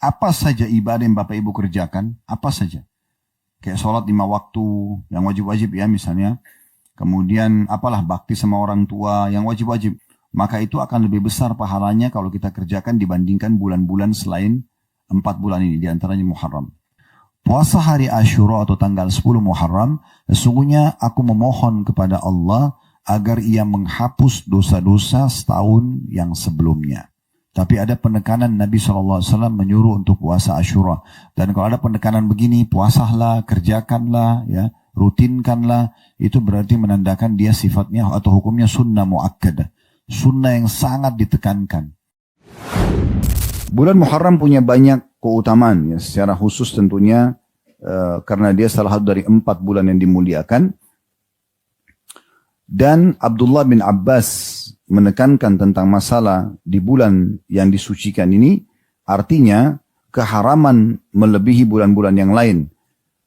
apa saja ibadah yang Bapak Ibu kerjakan, apa saja. Kayak sholat 5 waktu, yang wajib-wajib ya misalnya. Kemudian apalah bakti sama orang tua, yang wajib-wajib. Maka itu akan lebih besar pahalanya kalau kita kerjakan dibandingkan bulan-bulan selain 4 bulan ini, diantaranya Muharram. Puasa hari Asyura atau tanggal 10 Muharram, sesungguhnya aku memohon kepada Allah agar ia menghapus dosa-dosa setahun yang sebelumnya. Tapi ada penekanan Nabi SAW menyuruh untuk puasa Asyura. Dan kalau ada penekanan begini, puasalah, kerjakanlah, ya, rutinkanlah, itu berarti menandakan dia sifatnya atau hukumnya sunnah muakkadah. Sunnah yang sangat ditekankan. Bulan Muharram punya banyak keutamaan, ya, secara khusus tentunya karena dia salah satu dari 4 bulan yang dimuliakan. Dan Abdullah bin Abbas menekankan tentang masalah di bulan yang disucikan ini, artinya keharaman melebihi bulan-bulan yang lain.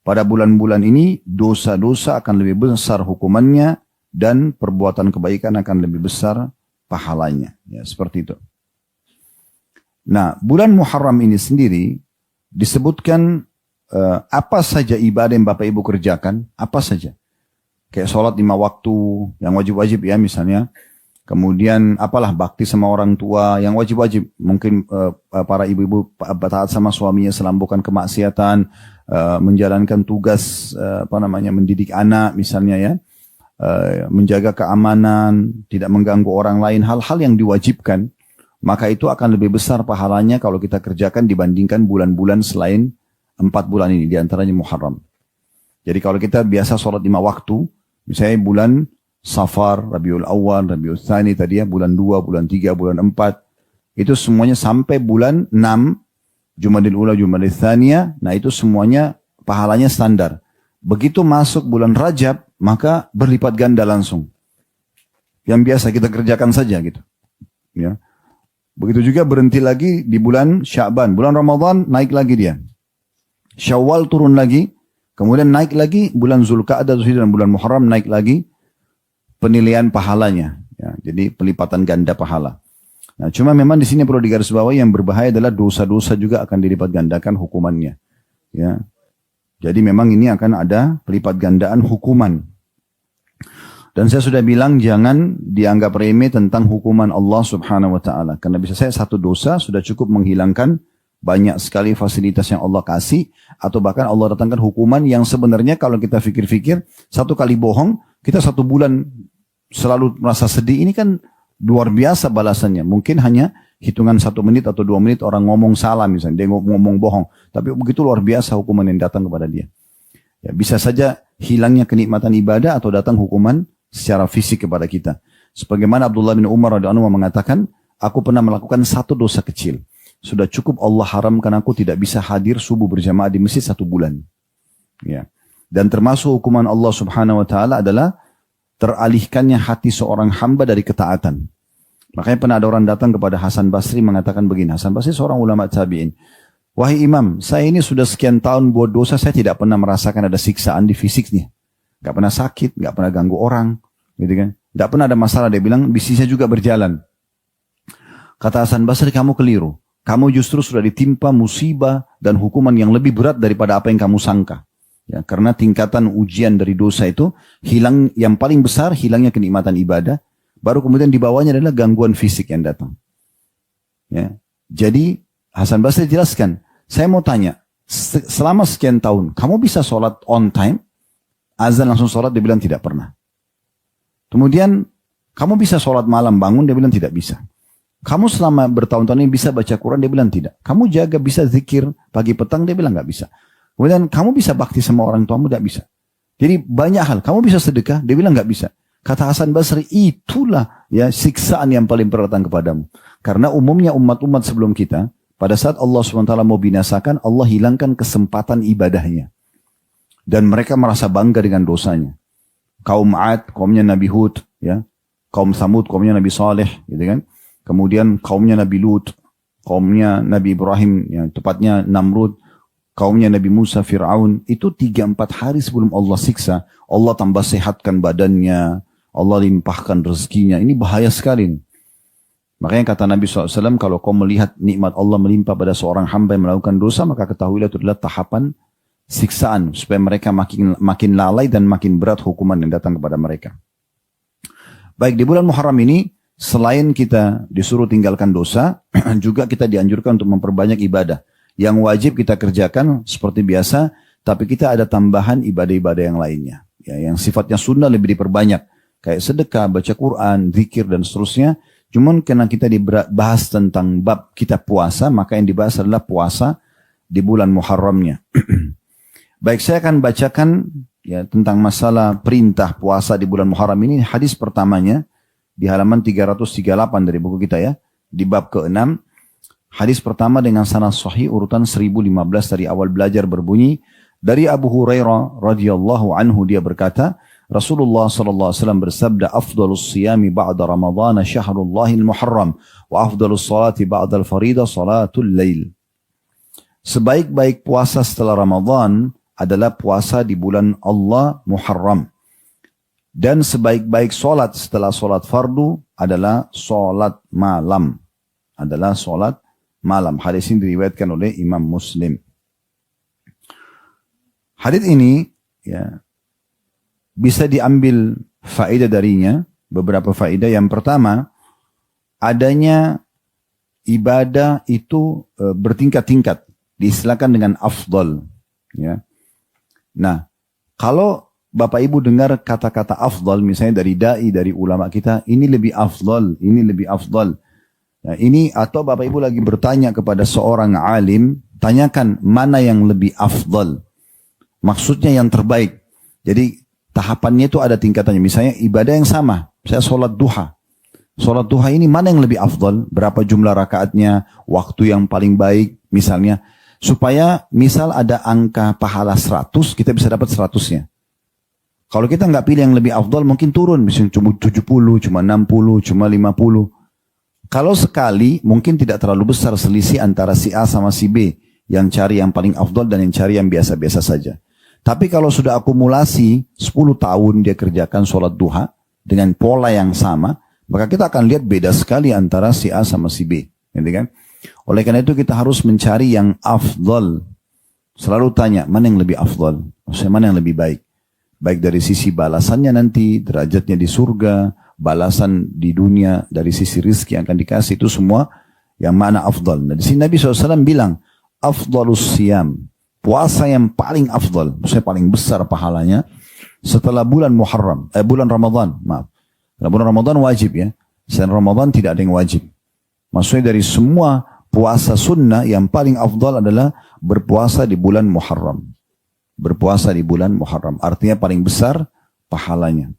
Pada bulan-bulan ini dosa-dosa akan lebih besar hukumannya dan perbuatan kebaikan akan lebih besar pahalanya. Ya, seperti itu. Nah, bulan Muharram ini sendiri disebutkan apa saja ibadah yang Bapak Ibu kerjakan, apa saja. Kayak sholat 5 waktu, yang wajib-wajib ya misalnya. Kemudian apalah bakti sama orang tua, yang wajib-wajib. Mungkin para ibu-ibu taat sama suaminya selama bukan kemaksiatan, menjalankan tugas mendidik anak misalnya ya, menjaga keamanan, tidak mengganggu orang lain, hal-hal yang diwajibkan. Maka itu akan lebih besar pahalanya kalau kita kerjakan dibandingkan bulan-bulan selain 4 bulan ini, diantaranya Muharram. Jadi kalau kita biasa sholat 5 waktu, misalnya bulan Safar, Rabiul Awal, Rabiul Tsani tadi ya, bulan 2, bulan 3, bulan 4. Itu semuanya sampai bulan 6, Jumadil Ula, Jumadil Tsaniyah. Nah itu semuanya pahalanya standar. Begitu masuk bulan Rajab, maka berlipat ganda langsung. Yang biasa kita kerjakan saja gitu. Ya. Begitu juga berhenti lagi di bulan Sya'ban. Bulan Ramadan naik lagi dia. Syawal turun lagi. Kemudian naik lagi bulan Zulqa'dah dan bulan Muharram naik lagi. Penilaian pahalanya, ya, jadi pelipatan ganda pahala. Nah, cuma memang di sini perlu digarisbawahi yang berbahaya adalah dosa-dosa juga akan dilipat gandakan hukumannya. Ya, jadi memang ini akan ada pelipat gandaan hukuman. Dan saya sudah bilang jangan dianggap remeh tentang hukuman Allah Subhanahu Wa Taala, karena bisa saya satu dosa sudah cukup menghilangkan banyak sekali fasilitas yang Allah kasih, atau bahkan Allah datangkan hukuman yang sebenarnya kalau kita fikir-fikir, satu kali bohong, kita 1 bulan selalu merasa sedih, ini kan luar biasa balasannya. Mungkin hanya hitungan 1 menit atau 2 menit orang ngomong salah misalnya, dia ngomong bohong, tapi begitu luar biasa hukuman yang datang kepada dia. Ya, bisa saja hilangnya kenikmatan ibadah atau datang hukuman secara fisik kepada kita. Sebagaimana Abdullah bin Umar radhiyallahu anhu mengatakan, aku pernah melakukan 1 dosa kecil. Sudah cukup Allah haramkan aku tidak bisa hadir subuh berjamaah di masjid 1 bulan. Ya. Dan termasuk hukuman Allah Subhanahu Wa Taala adalah teralihkannya hati seorang hamba dari ketaatan. Makanya pernah ada orang datang kepada Hasan Basri mengatakan begini. Hasan Basri seorang ulama tabi'in. Wahai imam, saya ini sudah sekian tahun buat dosa, saya tidak pernah merasakan ada siksaan di fisiknya. Gak pernah sakit, gak pernah ganggu orang. Gitu kan? Gak pernah ada masalah, dia bilang bisnisnya juga berjalan. Kata Hasan Basri, kamu keliru. Kamu justru sudah ditimpa musibah dan hukuman yang lebih berat daripada apa yang kamu sangka. Ya, karena tingkatan ujian dari dosa itu hilang, yang paling besar hilangnya kenikmatan ibadah, baru kemudian di bawahnya adalah gangguan fisik yang datang. Ya, jadi Hasan Basri jelaskan, saya mau tanya, selama sekian tahun kamu bisa sholat on time, azan langsung sholat? Dia bilang tidak pernah. Kemudian kamu bisa sholat malam bangun? Dia bilang tidak bisa. Kamu selama bertahun-tahun ini bisa baca Quran? Dia bilang tidak. Kamu jaga bisa zikir pagi petang? Dia bilang nggak bisa. Kemudian kamu bisa bakti sama orang tuamu? Tidak bisa. Jadi banyak hal. Kamu bisa sedekah? Dia bilang nggak bisa. Kata Hasan Basri, itulah ya siksaan yang paling berat datang kepadamu. Karena umumnya umat-umat sebelum kita, pada saat Allah SWT mau binasakan, Allah hilangkan kesempatan ibadahnya. Dan mereka merasa bangga dengan dosanya. Kaum Ad, kaumnya Nabi Hud, ya. Kaum Samud, kaumnya Nabi Saleh, gitu kan. Kemudian kaumnya Nabi Lut, kaumnya Nabi Ibrahim, ya, tepatnya Namrud, kaumnya Nabi Musa, Fir'aun. Itu 3-4 hari sebelum Allah siksa, Allah tambah sehatkan badannya, Allah limpahkan rezekinya. Ini bahaya sekali. Makanya kata Nabi SAW, kalau kau melihat nikmat Allah melimpah pada seorang hamba yang melakukan dosa, maka ketahuilah itu adalah tahapan siksaan, supaya mereka makin lalai dan makin berat hukuman yang datang kepada mereka. Baik, di bulan Muharram ini, selain kita disuruh tinggalkan dosa, juga kita dianjurkan untuk memperbanyak ibadah. Yang wajib kita kerjakan seperti biasa, tapi kita ada tambahan ibadah-ibadah yang lainnya. Ya, yang sifatnya sunnah lebih diperbanyak. Kayak sedekah, baca Quran, zikir, dan seterusnya. Cuman karena kita dibahas tentang bab kita puasa, maka yang dibahas adalah puasa di bulan Muharramnya. Baik, saya akan bacakan ya tentang masalah perintah puasa di bulan Muharram ini. Hadis pertamanya di halaman 338 dari buku kita ya, di bab ke-6. Hadis pertama dengan sanad sahih urutan 1015 dari awal belajar berbunyi, dari Abu Hurairah radhiyallahu anhu, dia berkata, Rasulullah sallallahu alaihi wasallam bersabda, afdalus siyami ba'da Ramadhan syahrullahil muharram wa afdalus salati ba'da al-faridah salatul lail. Sebaik-baik puasa setelah Ramadan adalah puasa di bulan Allah Muharram. Dan sebaik-baik solat setelah solat fardu adalah solat malam. Adalah solat malam. Hadis ini diriwayatkan oleh Imam Muslim. Hadis ini ya, bisa diambil faedah darinya, beberapa faedah. Yang pertama, adanya ibadah itu bertingkat-tingkat, diistilahkan dengan afdal. Ya. Nah, kalau Bapak Ibu dengar kata-kata afdal, misalnya dari dai, dari ulama kita, ini lebih afdal, ini lebih afdal. Nah, ini atau Bapak Ibu lagi bertanya kepada seorang alim, tanyakan mana yang lebih afdal. Maksudnya yang terbaik. Jadi tahapannya itu ada tingkatannya. Misalnya ibadah yang sama. Saya sholat duha. Sholat duha ini mana yang lebih afdal? Berapa jumlah rakaatnya? Waktu yang paling baik misalnya. Supaya misal ada angka pahala 100, kita bisa dapat 100-nya. Kalau kita nggak pilih yang lebih afdal, mungkin turun. Misalnya cuma 70, cuma 60, cuma 50. Kalau sekali, mungkin tidak terlalu besar selisih antara si A sama si B. Yang cari yang paling afdal dan yang cari yang biasa-biasa saja. Tapi kalau sudah akumulasi 10 tahun dia kerjakan sholat duha dengan pola yang sama, maka kita akan lihat beda sekali antara si A sama si B. Gitu kan? Oleh karena itu kita harus mencari yang afdal. Selalu tanya, mana yang lebih afdal? Maksudnya mana yang lebih baik? Baik dari sisi balasannya nanti, derajatnya di surga, balasan di dunia, dari sisi rizki yang akan dikasih, itu semua yang mana afdal. Nah, di sini Nabi SAW bilang, afdalus siyam. Puasa yang paling afdal, maksudnya paling besar pahalanya setelah bulan Muharram, bulan Ramadan, maaf. Setelah bulan Ramadan wajib ya. Selain Ramadan tidak ada yang wajib. Maksudnya dari semua puasa sunnah yang paling afdal adalah berpuasa di bulan Muharram. Berpuasa di bulan Muharram, artinya paling besar pahalanya.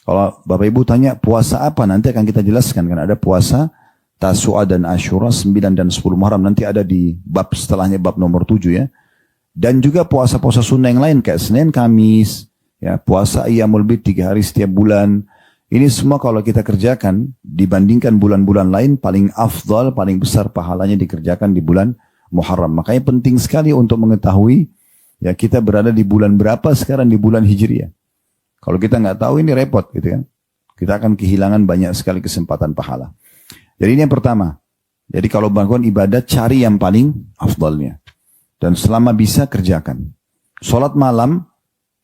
Kalau Bapak Ibu tanya puasa apa, nanti akan kita jelaskan. Kan ada puasa Tasu'a dan Ashura 9 dan 10 Muharram, nanti ada di bab setelahnya, bab nomor 7 ya. Dan juga puasa-puasa sunnah yang lain kayak Senin, Kamis, ya, puasa Ayyamul Bid 3 hari setiap bulan. Ini semua kalau kita kerjakan dibandingkan bulan-bulan lain paling afdal, paling besar pahalanya dikerjakan di bulan Muharram. Makanya penting sekali untuk mengetahui ya kita berada di bulan berapa sekarang di bulan Hijriah. Kalau kita nggak tahu ini repot gitu kan. Kita akan kehilangan banyak sekali kesempatan pahala. Jadi ini yang pertama. Jadi kalau melakukan ibadah cari yang paling afdalnya. Dan selama bisa kerjakan. Sholat malam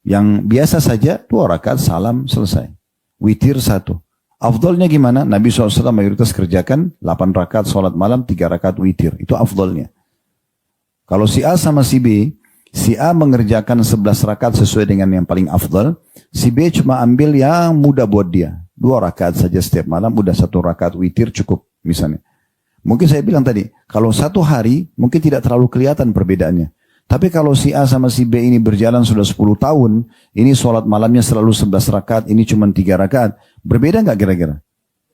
yang biasa saja 2 rakaat salam selesai. Witir 1. Afdalnya gimana? Nabi SAW mayoritas kerjakan 8 rakaat sholat malam, 3 rakaat witir. Itu afdalnya. Kalau si A sama si B, si A mengerjakan 11 rakaat sesuai dengan yang paling afdal. Si B cuma ambil yang mudah buat dia. 2 rakaat saja setiap malam, udah 1 rakaat witir cukup misalnya. Mungkin saya bilang tadi, kalau 1 hari mungkin tidak terlalu kelihatan perbedaannya. Tapi kalau si A sama si B ini berjalan sudah 10 tahun, ini sholat malamnya selalu 11 rakaat, ini cuma 3 rakaat. Berbeda nggak kira-kira?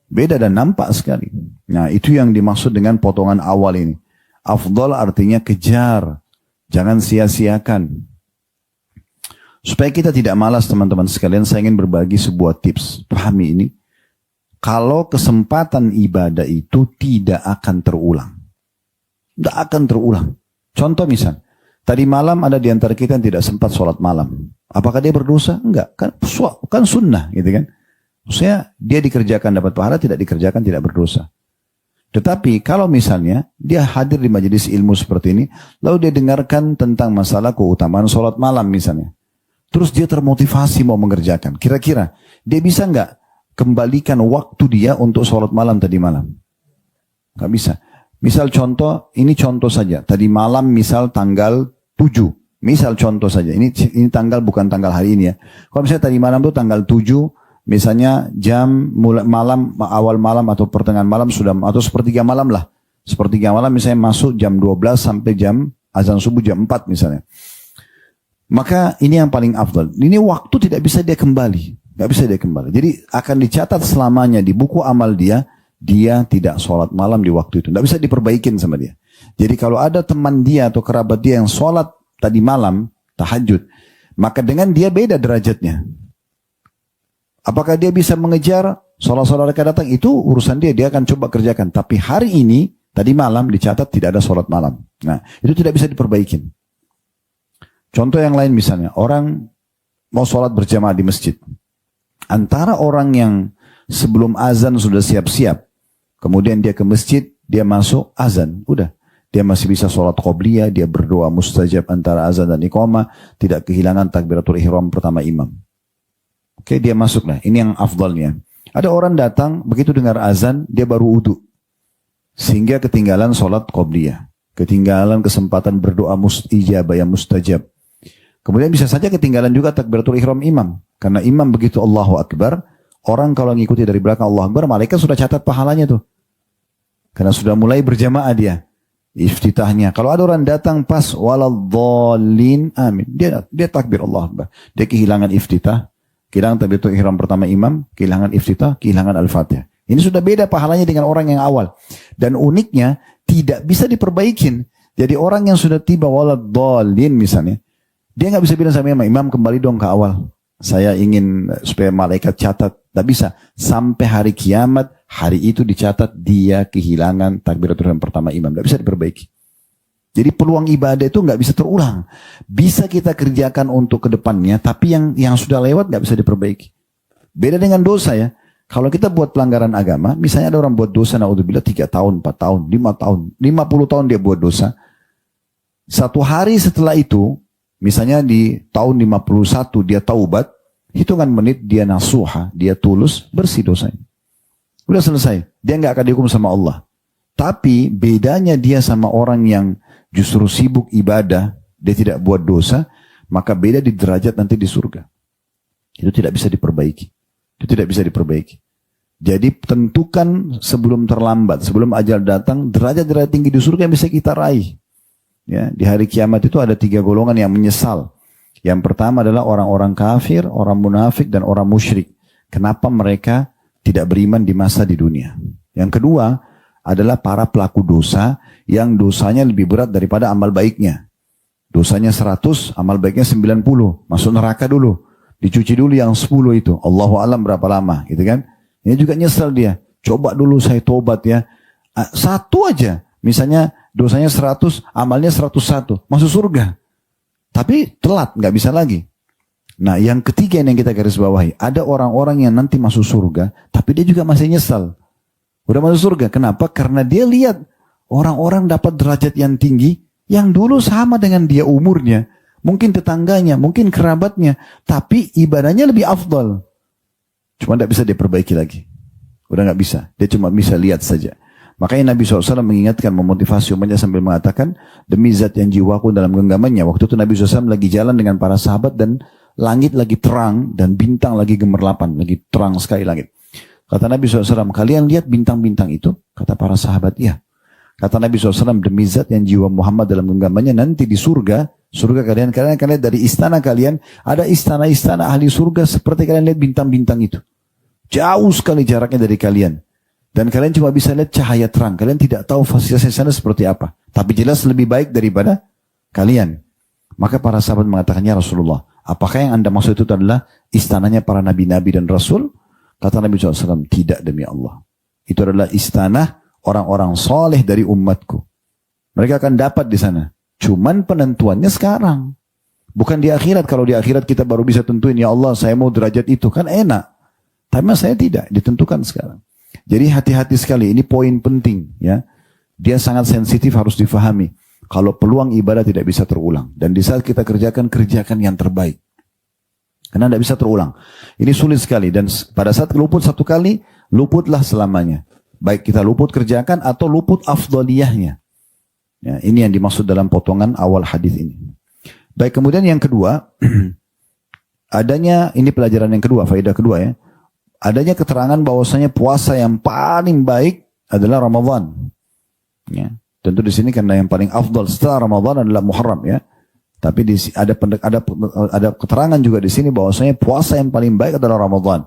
Beda dan nampak sekali. Nah itu yang dimaksud dengan potongan awal ini. Afdal artinya kejar. Jangan sia-siakan. Supaya kita tidak malas teman-teman sekalian, saya ingin berbagi sebuah tips. Pahami ini. Kalau kesempatan ibadah itu tidak akan terulang. Tidak akan terulang. Contoh misal, tadi malam ada di antara kita yang tidak sempat sholat malam. Apakah dia berdosa? Enggak. Kan sunnah gitu kan. Maksudnya dia dikerjakan dapat pahala, tidak dikerjakan tidak berdosa. Tetapi kalau misalnya dia hadir di majelis ilmu seperti ini, lalu dia dengarkan tentang masalah keutamaan sholat malam misalnya. Terus dia termotivasi mau mengerjakan. Kira-kira dia bisa nggak kembalikan waktu dia untuk sholat malam tadi malam? Nggak bisa. Misal contoh, ini contoh saja. Tadi malam misal tanggal 7. Misal contoh saja. Ini tanggal bukan tanggal hari ini ya. Kalau misalnya tadi malam tuh tanggal 7, misalnya jam malam, awal malam atau pertengahan malam sudah, atau sepertiga malam lah. Sepertiga malam misalnya masuk jam 12 sampai jam azan subuh jam 4 misalnya. Maka ini yang paling afdal. Ini waktu tidak bisa dia kembali. Nggak bisa dia kembali. Jadi akan dicatat selamanya di buku amal dia tidak sholat malam di waktu itu. Nggak bisa diperbaikin sama dia. Jadi kalau ada teman dia atau kerabat dia yang sholat tadi malam, tahajud, maka dengan dia beda derajatnya. Apakah dia bisa mengejar sholat-sholat mereka datang? Itu urusan dia akan coba kerjakan. Tapi hari ini, tadi malam dicatat tidak ada sholat malam. Nah, itu tidak bisa diperbaikin. Contoh yang lain misalnya, orang mau sholat berjamaah di masjid. Antara orang yang sebelum azan sudah siap-siap, kemudian dia ke masjid, dia masuk azan, udah. Dia masih bisa sholat qobliyah, dia berdoa mustajab antara azan dan iqamah, tidak kehilangan takbiratul ihram pertama imam. Oke, dia masuk lah. Ini yang afdalnya. Ada orang datang, begitu dengar azan, dia baru wudu. Sehingga ketinggalan sholat qobliyah. Ketinggalan kesempatan berdoa ijabah yang mustajab. Kemudian bisa saja ketinggalan juga takbiratul ihram imam. Karena imam begitu Allahu Akbar, orang kalau ngikuti dari belakang Allahu Akbar, malaikat sudah catat pahalanya tuh. Karena sudah mulai berjamaah dia. Iftitahnya. Kalau ada orang datang pas waladhdallin amin. Dia takbir Allah Akbar. Dia kehilangan iftitah, kehilangan takbiratul ihram pertama imam, kehilangan iftitah, kehilangan al-fatihah. Ini sudah beda pahalanya dengan orang yang awal. Dan uniknya tidak bisa diperbaikin. Jadi orang yang sudah tiba waladhdallin misalnya, dia nggak bisa bilang sama imam kembali dong ke awal. Saya ingin supaya malaikat catat. Tidak bisa. Sampai hari kiamat, hari itu dicatat dia kehilangan takbiratul ihram pertama imam. Tidak bisa diperbaiki. Jadi peluang ibadah itu nggak bisa terulang. Bisa kita kerjakan untuk kedepannya, tapi yang sudah lewat nggak bisa diperbaiki. Beda dengan dosa ya. Kalau kita buat pelanggaran agama, misalnya ada orang buat dosa, naudzubillah 3 tahun, 4 tahun, 5 tahun, 50 tahun dia buat dosa. Satu hari setelah itu, misalnya di tahun 51 dia taubat, hitungan menit dia nasuha, dia tulus, bersih dosanya. Udah selesai. Dia nggak akan dihukum sama Allah. Tapi bedanya dia sama orang yang justru sibuk ibadah, dia tidak buat dosa, maka beda di derajat nanti di surga. Itu tidak bisa diperbaiki. Itu tidak bisa diperbaiki. Jadi tentukan sebelum terlambat, sebelum ajal datang, derajat-derajat tinggi di surga yang bisa kita raih. Ya, di hari kiamat itu ada 3 golongan yang menyesal. Yang pertama adalah orang-orang kafir, orang munafik, dan orang musyrik. Kenapa mereka tidak beriman di masa di dunia? Yang kedua adalah para pelaku dosa yang dosanya lebih berat daripada amal baiknya. Dosanya 100, amal baiknya 90. Masuk neraka dulu. Dicuci dulu yang 10 itu. Allahu a'lam berapa lama, gitu kan? Ini juga nyesal dia. Coba dulu saya tobat ya. Satu aja. Misalnya dosanya 100, amalnya 101. Masuk surga. Tapi telat, nggak bisa lagi. Nah, yang ketiga yang kita garis bawahi. Ada orang-orang yang nanti masuk surga, tapi dia juga masih nyesal. Udah masuk surga. Kenapa? Karena dia lihat orang-orang dapat derajat yang tinggi, yang dulu sama dengan dia umurnya. Mungkin tetangganya, mungkin kerabatnya. Tapi ibadahnya lebih afdal. Cuma nggak bisa diperbaiki lagi. Udah nggak bisa. Dia cuma bisa lihat saja. Makanya Nabi SAW mengingatkan, memotivasi umatnya sambil mengatakan, demi zat yang jiwaku dalam genggamannya. Waktu itu Nabi SAW lagi jalan dengan para sahabat dan langit lagi terang dan bintang lagi gemerlapan. Lagi terang sekali langit. Kata Nabi SAW, kalian lihat bintang-bintang itu? Kata para sahabat, iya. Kata Nabi SAW, demi zat yang jiwa Muhammad dalam genggamannya, nanti di surga kalian akan lihat dari istana kalian, ada istana-istana ahli surga seperti kalian lihat bintang-bintang itu. Jauh sekali jaraknya dari kalian. Dan kalian cuma bisa lihat cahaya terang. Kalian tidak tahu fasilitas sana seperti apa. Tapi jelas lebih baik daripada kalian. Maka para sahabat mengatakannya, Rasulullah, apakah yang anda maksud itu adalah istananya para nabi-nabi dan rasul? Kata Nabi SAW, tidak demi Allah. Itu adalah istana orang-orang soleh dari umatku. Mereka akan dapat di sana. Cuman penentuannya sekarang. Bukan di akhirat. Kalau di akhirat kita baru bisa tentuin, ya Allah saya mau derajat itu. Kan enak. Tapi saya tidak. Ditentukan sekarang. Jadi hati-hati sekali, ini poin penting ya. Dia sangat sensitif, harus difahami. Kalau peluang ibadah tidak bisa terulang. Dan di saat kita kerjakan yang terbaik. Karena tidak bisa terulang. Ini sulit sekali. Dan pada saat luput satu kali, luputlah selamanya. Baik kita luput kerjakan atau luput afdaliyahnya. Ya, ini yang dimaksud dalam potongan awal hadis ini. Baik, kemudian yang kedua, adanya, ini pelajaran yang kedua, faedah kedua ya. Adanya keterangan bahwasanya puasa yang paling baik adalah Ramadan. Ya, tentu di sini karena yang paling afdal setelah Ramadan adalah Muharram ya. Tapi ada keterangan juga di sini bahwasanya puasa yang paling baik adalah Ramadan.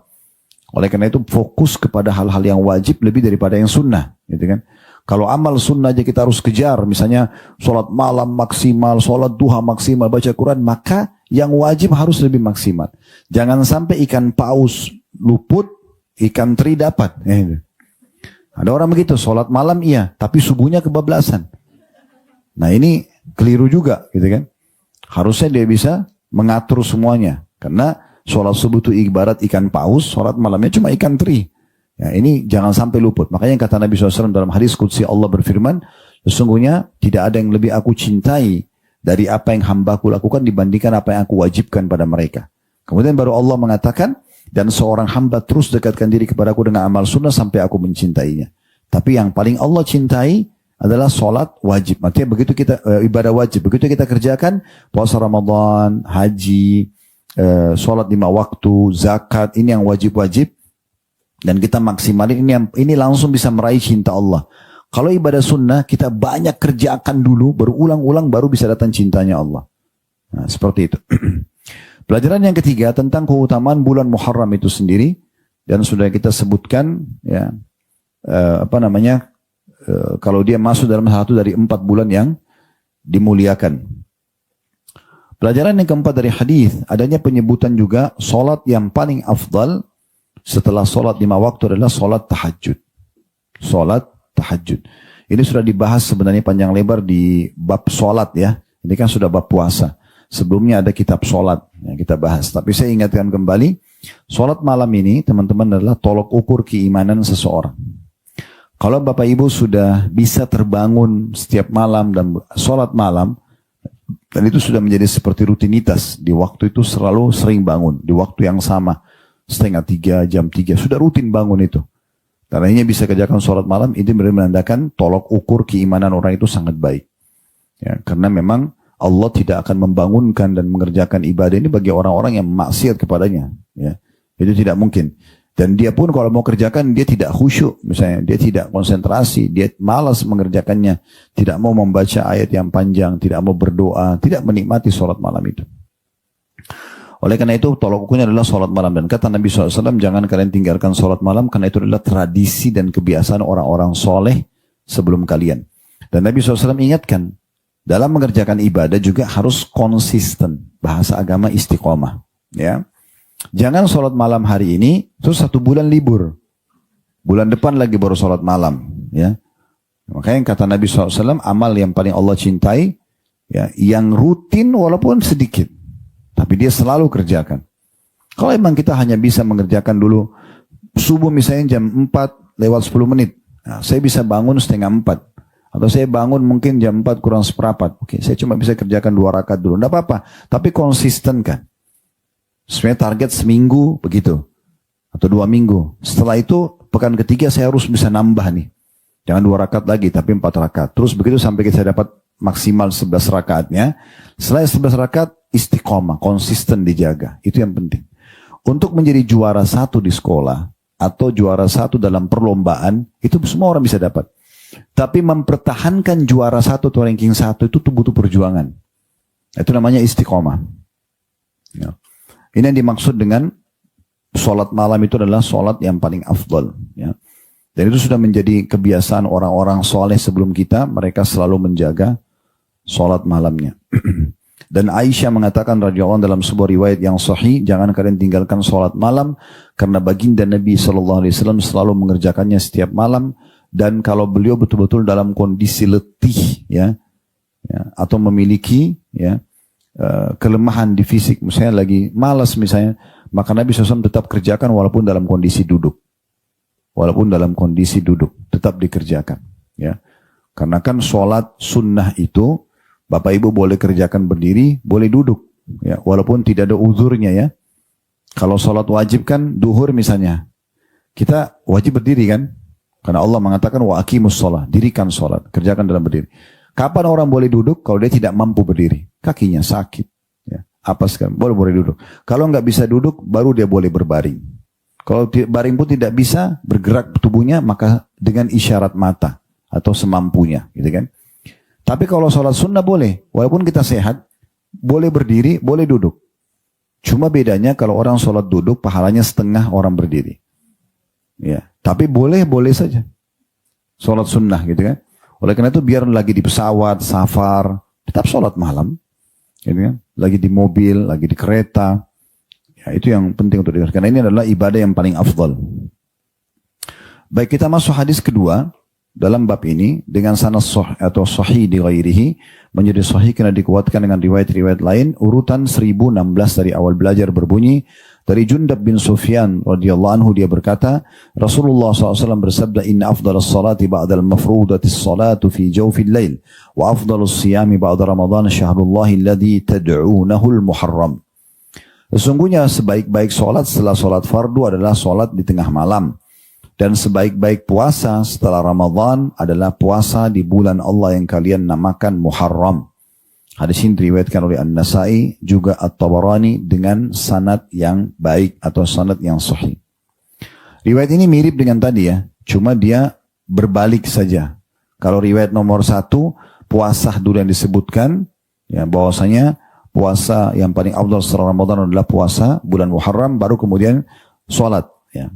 Oleh karena itu fokus kepada hal-hal yang wajib lebih daripada yang sunnah, gitu kan? Kalau amal sunnah aja kita harus kejar, misalnya sholat malam maksimal, sholat duha maksimal, baca Quran, maka yang wajib harus lebih maksimal. Jangan sampai ikan paus luput, ikan teri dapat. Ada orang begitu, sholat malam iya, tapi subuhnya kebablasan. Nah ini keliru juga, gitu kan? Harusnya dia bisa mengatur semuanya, karena sholat subuh itu ibarat ikan paus, sholat malamnya cuma ikan teri. Ya, ini jangan sampai luput. Makanya kata Nabi SAW dalam hadis qudsi, Allah berfirman, sesungguhnya tidak ada yang lebih aku cintai dari apa yang hambaku lakukan dibandingkan apa yang aku wajibkan pada mereka. Kemudian baru Allah mengatakan, dan seorang hamba terus dekatkan diri kepadaku dengan amal sunnah sampai aku mencintainya. Tapi yang paling Allah cintai adalah sholat wajib. Artinya begitu kita ibadah wajib, begitu kita kerjakan puasa Ramadan, haji, sholat 5 waktu, zakat, ini yang wajib-wajib, dan kita maksimalin ini langsung bisa meraih cinta Allah. Kalau ibadah sunnah kita banyak kerjakan dulu, berulang-ulang baru bisa datang cintanya Allah. Nah, seperti itu. Pelajaran yang ketiga tentang keutamaan bulan Muharram itu sendiri, dan sudah kita sebutkan ya kalau dia masuk dalam satu dari 4 bulan yang dimuliakan. Pelajaran yang keempat dari hadis, adanya penyebutan juga solat yang paling afdal setelah solat 5 waktu adalah solat tahajud. Solat tahajud. Ini sudah dibahas sebenarnya panjang lebar di bab solat ya. Ini kan sudah bab puasa. Sebelumnya ada kitab solat yang kita bahas. Tapi saya ingatkan kembali, solat malam ini teman-teman adalah tolok ukur keimanan seseorang. Kalau Bapak Ibu sudah bisa terbangun setiap malam dan solat malam, dan itu sudah menjadi seperti rutinitas, di waktu itu selalu sering bangun, di waktu yang sama, 2:30, jam 3, sudah rutin bangun itu. Karena ini bisa kerjakan sholat malam, itu menandakan tolok ukur keimanan orang itu sangat baik. Ya, karena memang Allah tidak akan membangunkan dan mengerjakan ibadah ini bagi orang-orang yang maksiat kepadanya. Ya, itu tidak mungkin. Dan dia pun kalau mau kerjakan, dia tidak khusyuk. Misalnya, dia tidak konsentrasi, dia malas mengerjakannya. Tidak mau membaca ayat yang panjang, tidak mau berdoa, tidak menikmati sholat malam itu. Oleh karena itu, tolok ukurnya adalah sholat malam. Dan kata Nabi SAW, jangan kalian tinggalkan sholat malam, karena itu adalah tradisi dan kebiasaan orang-orang soleh sebelum kalian. Dan Nabi SAW ingatkan, dalam mengerjakan ibadah juga harus konsisten. Bahasa agama istiqomah. Ya. Jangan sholat malam hari ini, terus 1 bulan libur. Bulan depan lagi baru sholat malam. Ya. Makanya kata Nabi SAW, amal yang paling Allah cintai, ya, yang rutin walaupun sedikit. Tapi dia selalu kerjakan. Kalau memang kita hanya bisa mengerjakan dulu, subuh misalnya jam 4 lewat 10 menit. Nah, saya bisa bangun 3:30. Atau saya bangun mungkin jam 4 kurang seperempat. Oke, saya cuma bisa kerjakan 2 rakaat dulu. Tidak apa-apa. Tapi konsisten kan. Sebenarnya target seminggu begitu. Atau 2 minggu. Setelah itu pekan ketiga saya harus bisa nambah nih. Jangan 2 rakaat lagi tapi 4 rakaat. Terus begitu sampai saya dapat maksimal 11 rakaatnya. Setelah 11 rakaat istiqomah, konsisten dijaga. Itu yang penting. Untuk menjadi juara 1 di sekolah atau juara 1 dalam perlombaan, itu semua orang bisa dapat. Tapi mempertahankan juara 1 atau ranking 1 itu butuh perjuangan. Itu namanya istiqomah. Ya. Ini yang dimaksud dengan sholat malam itu adalah sholat yang paling afdal. Ya. Dan itu sudah menjadi kebiasaan orang-orang soleh sebelum kita. Mereka selalu menjaga sholat malamnya. Dan Aisyah mengatakan radhiyallahu anha dalam sebuah riwayat yang sahih, jangan kalian tinggalkan sholat malam, karena baginda Nabi SAW selalu mengerjakannya setiap malam. Dan kalau beliau betul-betul dalam kondisi letih, ya atau memiliki kelemahan di fisik, misalnya lagi malas misalnya, maka Nabi SAW tetap kerjakan walaupun dalam kondisi duduk. walaupun dalam kondisi duduk, tetap dikerjakan. Ya, karena kan sholat sunnah itu Bapak Ibu boleh kerjakan berdiri, boleh duduk, ya, walaupun tidak ada uzurnya ya. Kalau sholat wajib kan duhur misalnya, kita wajib berdiri kan, karena Allah mengatakan wa aqimus sholat, dirikan sholat, kerjakan dalam berdiri. Kapan orang boleh duduk? Kalau dia tidak mampu berdiri, kakinya sakit, ya, apa sekarang boleh duduk. Kalau nggak bisa duduk, baru dia boleh berbaring. Kalau baring pun tidak bisa bergerak tubuhnya, maka dengan isyarat mata atau semampunya, gitu kan. Tapi kalau sholat sunnah boleh, walaupun kita sehat, boleh berdiri, boleh duduk. Cuma bedanya kalau orang sholat duduk, pahalanya setengah orang berdiri. Ya, tapi boleh saja. Sholat sunnah gitu kan. Oleh karena itu biar lagi di pesawat, safar, tetap sholat malam. Gitu kan. Lagi di mobil, lagi di kereta. Ya, itu yang penting untuk dikatakan. Karena ini adalah ibadah yang paling afdal. Baik, kita masuk hadis kedua. Dalam bab ini dengan sanad atau sahih di ghairihi menjadi sahih karena dikuatkan dengan riwayat-riwayat lain. Urutan 1016 dari awal belajar berbunyi dari Jundab bin Sufyan radhiyallahu anhu, dia berkata Rasulullah SAW bersabda inna afdalas salati ba'dal mafrudatis salatu fi jawfil lail wa afdalus siyami ba'da Ramadan syahrullahi alladhi tad'unahul muharram. Sesungguhnya sebaik-baik solat setelah solat fardu adalah solat di tengah malam. Dan sebaik-baik puasa setelah Ramadan adalah puasa di bulan Allah yang kalian namakan Muharram. Hadis ini diriwayatkan oleh An-Nasai juga At-Tabarani dengan sanad yang baik atau sanad yang sahih. Riwayat ini mirip dengan tadi ya, cuma dia berbalik saja. Kalau riwayat nomor 1, puasa dulu yang disebutkan, ya bahwasanya puasa yang paling afdal setelah Ramadan adalah puasa bulan Muharram, baru kemudian sholat. Ya.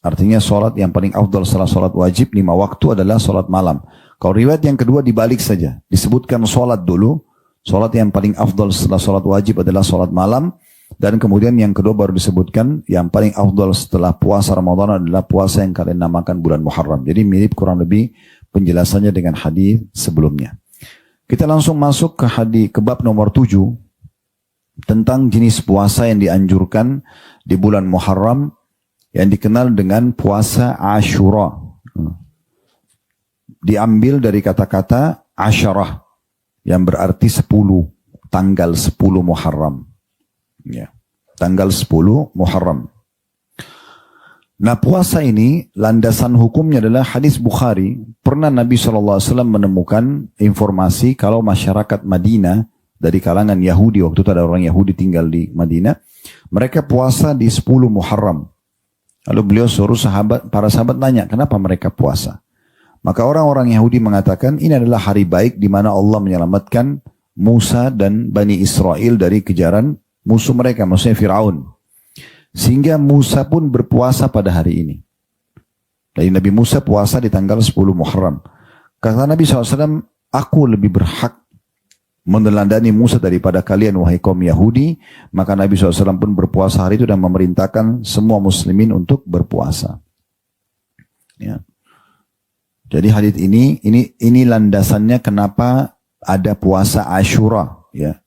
Artinya sholat yang paling afdal setelah sholat wajib 5 waktu adalah sholat malam. Kalau riwayat yang kedua dibalik saja. Disebutkan sholat dulu. Sholat yang paling afdal setelah sholat wajib adalah sholat malam. Dan kemudian yang kedua baru disebutkan yang paling afdal setelah puasa Ramadan adalah puasa yang kalian namakan bulan Muharram. Jadi mirip kurang lebih penjelasannya dengan hadis sebelumnya. Kita langsung masuk ke bab nomor 7. Tentang jenis puasa yang dianjurkan di bulan Muharram, yang dikenal dengan puasa Ashura. Diambil dari kata-kata Asyarah, yang berarti 10, tanggal 10 Muharram. Ya, tanggal 10 Muharram. Nah, puasa ini landasan hukumnya adalah hadis Bukhari. Pernah Nabi SAW menemukan informasi kalau masyarakat Madinah dari kalangan Yahudi, waktu itu ada orang Yahudi tinggal di Madinah, mereka puasa di 10 Muharram. Lalu beliau suruh para sahabat nanya, kenapa mereka puasa? Maka orang-orang Yahudi mengatakan, ini adalah hari baik di mana Allah menyelamatkan Musa dan Bani Israel dari kejaran musuh mereka, maksudnya Fir'aun. Sehingga Musa pun berpuasa pada hari ini. Jadi Nabi Musa puasa di tanggal 10 Muharram. Kata Nabi SAW, aku lebih berhak meneladani Musa daripada kalian wahai kaum Yahudi. Maka Nabi SAW pun berpuasa hari itu dan memerintahkan semua muslimin untuk berpuasa. Ya. Jadi hadits ini landasannya kenapa ada puasa Ashura, ya.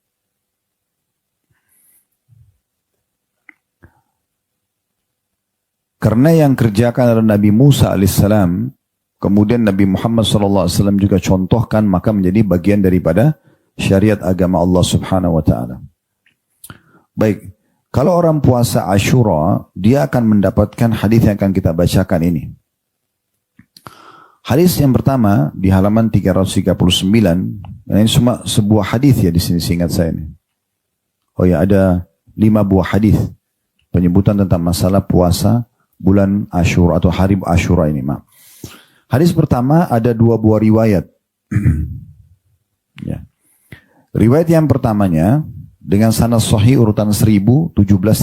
Karena yang kerjakan adalah Nabi Musa alaihissalam, kemudian Nabi Muhammad SAW juga contohkan, maka menjadi bagian daripada syariat agama Allah Subhanahu wa taala. Baik, kalau orang puasa Ashura, dia akan mendapatkan hadis yang akan kita bacakan ini. Hadis yang pertama di halaman 339, ini cuma sebuah hadis ya di sini seingat saya ini. Oh ya, ada 5 buah hadis penyebutan tentang masalah puasa bulan Ashura atau hari Ashura ini, maaf. Hadis pertama ada 2 buah riwayat. Ya. Riwayat yang pertamanya dengan sanad sahih urutan 1017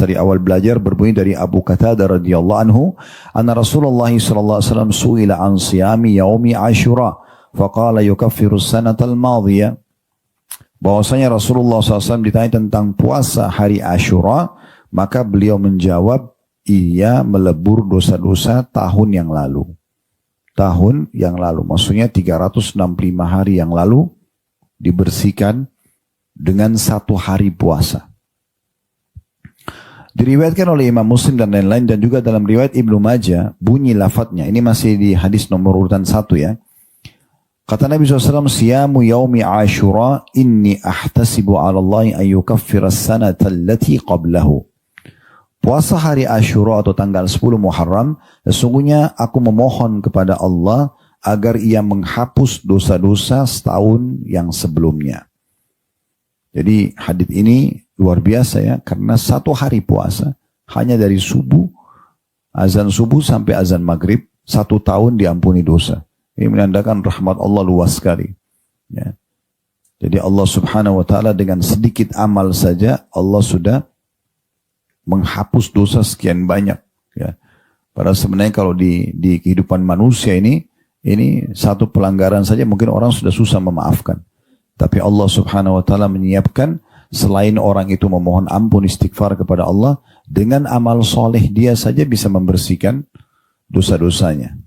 dari awal belajar berbunyi dari Abu Qatadah radhiyallahu anhu, anna Rasulullah sallallahu alaihi wasallam su'ila an siyami yaumi Ashura faqala yukaffiru sanatal madhiyah. Bahwasanya Rasulullah SAW ditanya tentang puasa hari Ashura, maka beliau menjawab, ia melebur dosa-dosa tahun yang lalu. Tahun yang lalu, maksudnya 365 hari yang lalu dibersihkan dengan 1 hari puasa. Diriwayatkan oleh Imam Muslim dan lain-lain, dan juga dalam riwayat Ibnu Majah bunyi lafadznya. Ini masih di hadis nomor urutan 1 ya. Kata Nabi SAW, siyamu yaumi Ashura inni ahtasibu ala Allah an yukaffira as-sanata allati qablahu. Puasa hari Ashura atau tanggal 10 Muharram, sesungguhnya aku memohon kepada Allah agar ia menghapus dosa-dosa setahun yang sebelumnya. Jadi hadits ini luar biasa ya, karena satu hari puasa hanya dari subuh, azan subuh sampai azan maghrib, 1 tahun diampuni dosa. Ini menandakan rahmat Allah luas sekali. Ya. Jadi Allah Subhanahu Wa Taala dengan sedikit amal saja Allah sudah menghapus dosa sekian banyak. Ya. Padahal sebenarnya kalau di kehidupan manusia ini satu pelanggaran saja mungkin orang sudah susah memaafkan. Tapi Allah Subhanahu Wa Taala menyiapkan selain orang itu memohon ampun istighfar kepada Allah, dengan amal soleh dia saja bisa membersihkan dosa-dosanya.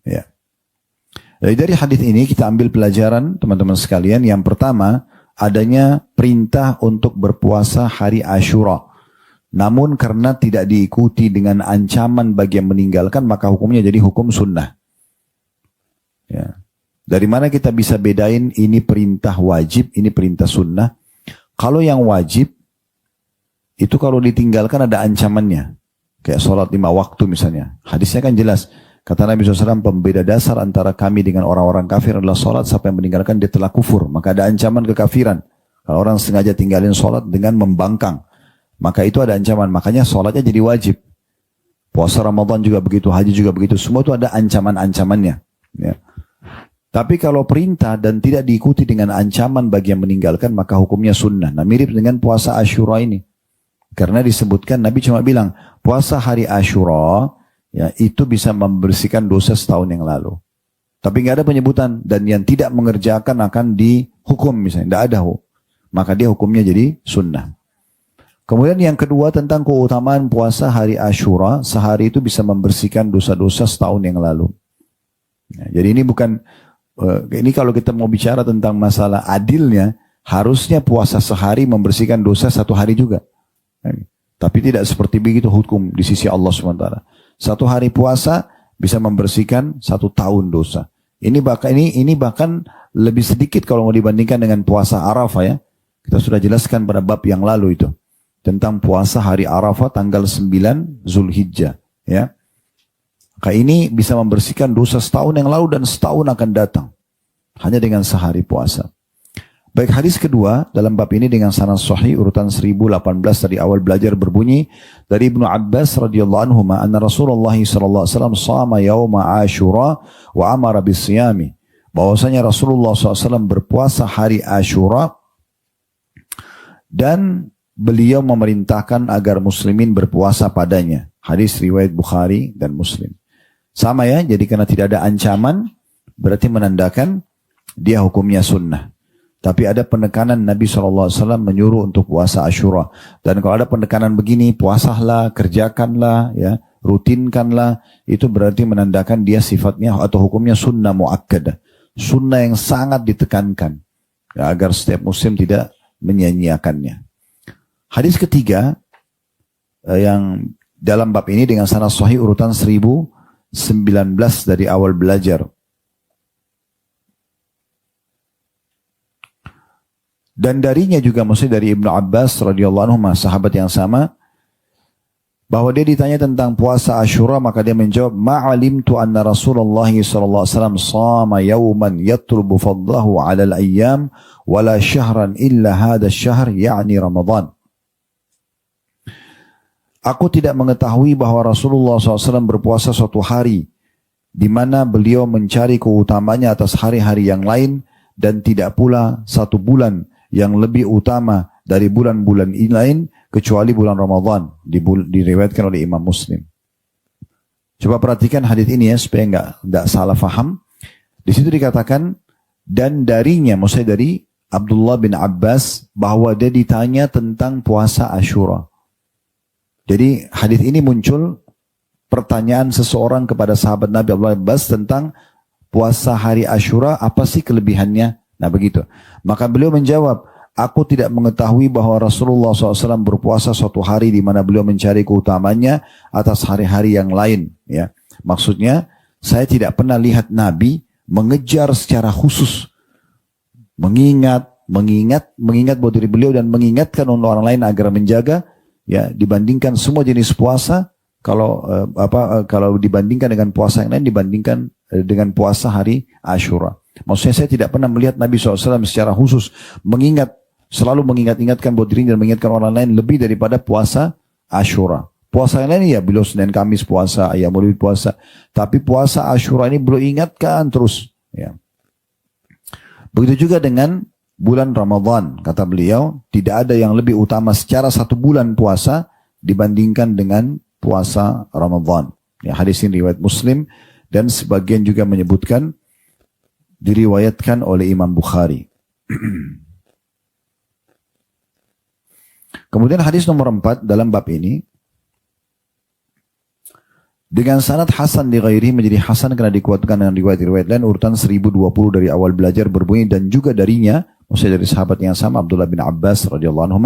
Ya. Dari hadis ini kita ambil pelajaran teman-teman sekalian. Yang pertama, adanya perintah untuk berpuasa hari Ashura. Namun karena tidak diikuti dengan ancaman bagi yang meninggalkan, maka hukumnya jadi hukum sunnah. Ya. Dari mana kita bisa bedain ini perintah wajib, ini perintah sunnah? Kalau yang wajib, itu kalau ditinggalkan ada ancamannya. Kayak sholat 5 waktu misalnya. Hadisnya kan jelas. Kata Nabi SAW, pembeda dasar antara kami dengan orang-orang kafir adalah sholat, siapa yang meninggalkan dia telah kufur. Maka ada ancaman kekafiran. Kalau orang sengaja tinggalin sholat dengan membangkang, maka itu ada ancaman. Makanya sholatnya jadi wajib. Puasa Ramadan juga begitu, haji juga begitu. Semua itu ada ancaman-ancamannya. Ya. Tapi kalau perintah dan tidak diikuti dengan ancaman bagi yang meninggalkan, maka hukumnya sunnah. Nah, mirip dengan puasa Ashura ini. Karena disebutkan, Nabi cuma bilang, puasa hari Ashura, ya, itu bisa membersihkan dosa setahun yang lalu. Tapi nggak ada penyebutan, dan yang tidak mengerjakan akan dihukum misalnya, tidak ada. Maka dia hukumnya jadi sunnah. Kemudian yang kedua tentang keutamaan puasa hari Ashura, sehari itu bisa membersihkan dosa-dosa setahun yang lalu. Ya, jadi ini bukan, ini kalau kita mau bicara tentang masalah adilnya, harusnya puasa sehari membersihkan dosa 1 hari juga. Tapi tidak seperti begitu hukum di sisi Allah SWT. 1 hari puasa bisa membersihkan 1 tahun dosa. Ini bahkan lebih sedikit kalau mau dibandingkan dengan puasa Arafah ya. Kita sudah jelaskan pada bab yang lalu itu. Tentang puasa hari Arafah tanggal 9 Zulhijjah. Ya. Maka ini bisa membersihkan dosa setahun yang lalu dan setahun akan datang. Hanya dengan sehari puasa. Baik, hadis kedua dalam bab ini dengan sanad sahih urutan 1018 dari awal belajar berbunyi dari Ibnu Abbas radhiyallahu anhu anna Rasulullah sallallahu alaihi wasallam shama yauma Ashura wa amara bisiyami. Bahwasanya Rasulullah SAW berpuasa hari Ashura dan beliau memerintahkan agar muslimin berpuasa padanya. Hadis riwayat Bukhari dan Muslim. Sama ya, jadi karena tidak ada ancaman berarti menandakan dia hukumnya sunnah. Tapi ada penekanan Nabi SAW menyuruh untuk puasa Ashura. Dan kalau ada penekanan begini, puasalah, kerjakanlah, ya, rutinkanlah, itu berarti menandakan dia sifatnya atau hukumnya sunnah muakkadah. Sunnah yang sangat ditekankan. Ya, agar setiap muslim tidak menyia-nyiakannya. Hadis ketiga, yang dalam bab ini dengan sanad sahih urutan 1019 dari awal belajar. Dan darinya juga maksudnya dari Ibnu Abbas radhiyallahu anhu, sahabat yang sama, bahwa dia ditanya tentang puasa Ashura, maka dia menjawab, ma'alimtu anna Rasulullah sallallahu alaihi wasallam shama yawman yatlubu fadlahu 'ala al-ayyam wala syahran illa hadha asy-syahr ya'ni Ramadan. Aku tidak mengetahui bahwa Rasulullah SAW berpuasa suatu hari di mana beliau mencari keutamanya atas hari-hari yang lain, dan tidak pula 1 bulan yang lebih utama dari bulan-bulan lain kecuali bulan Ramadan, diriwayatkan oleh Imam Muslim. Coba perhatikan hadis ini ya supaya enggak salah faham. Di situ dikatakan dan darinya, maksudnya dari Abdullah bin Abbas, bahwa dia ditanya tentang puasa Ashura. Jadi hadis ini muncul pertanyaan seseorang kepada sahabat Nabi Abdullah bin Abbas tentang puasa hari Ashura, apa sih kelebihannya? Nah begitu. Maka beliau menjawab, aku tidak mengetahui bahwa Rasulullah SAW berpuasa suatu hari di mana beliau mencari keutamaannya atas hari-hari yang lain. Ya, maksudnya saya tidak pernah lihat Nabi mengejar secara khusus, mengingat buat diri beliau dan mengingatkan orang lain agar menjaga, ya, dibandingkan semua jenis puasa. Kalau dibandingkan dengan puasa yang lain, dibandingkan dengan puasa hari Ashura. Maksudnya saya tidak pernah melihat Nabi SAW secara khusus selalu mengingatkan buat dirinya dan mengingatkan orang lain lebih daripada puasa Ashura. Puasa yang lain ya beliau Senin Kamis puasa, Ayyamul Bid puasa. Tapi puasa Ashura ini beliau ingatkan terus. Ya. Begitu juga dengan bulan Ramadan. Kata beliau, tidak ada yang lebih utama secara satu bulan puasa dibandingkan dengan puasa Ramadan. Ya, hadis ini riwayat Muslim dan sebagian juga menyebutkan diriwayatkan oleh Imam Bukhari. Kemudian hadis nomor 4 dalam bab ini dengan sanad hasan di ghairi menjadi hasan karena dikuatkan dengan riwayat-riwayat lain. Urutan 1020 dari awal belajar berbunyi dan juga darinya, maksudnya dari sahabat yang sama Abdullah bin Abbas radhiyallahu anhu,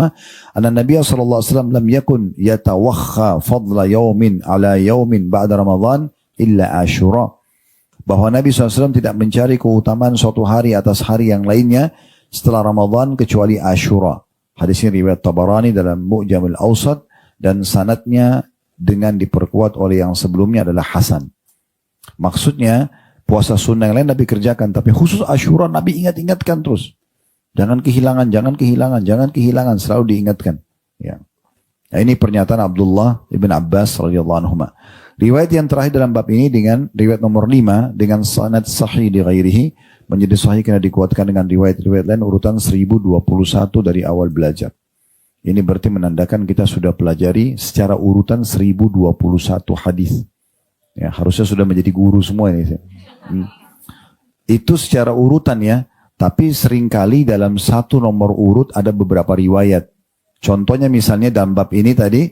anna Nabiya sallallahu alaihi wasallam lam yakun yatawakha fadla yaumin ala yaumin ba'da Ramadan illa Ashura. Bahwa Nabi SAW tidak mencari keutamaan suatu hari atas hari yang lainnya setelah Ramadan kecuali Ashura. Hadis ini riwayat Tabarani dalam Mu'jamul Awsat dan sanadnya dengan diperkuat oleh yang sebelumnya adalah hasan. Maksudnya puasa sunnah yang lain Nabi kerjakan, tapi khusus Ashura Nabi ingatkan terus. Jangan kehilangan, selalu diingatkan. Ya. Nah, ini pernyataan Abdullah ibn Abbas radhiyallahu anhu. Riwayat yang terakhir dalam bab ini dengan riwayat nomor 5 dengan sanad sahih di ghairihi menjadi sahih karena dikuatkan dengan riwayat-riwayat lain urutan 1021 dari awal belajar. Ini berarti menandakan kita sudah pelajari secara urutan 1021 hadis. Ya, harusnya sudah menjadi guru semua ini. Itu secara urutan ya, tapi seringkali dalam satu nomor urut ada beberapa riwayat. Contohnya misalnya dalam bab ini tadi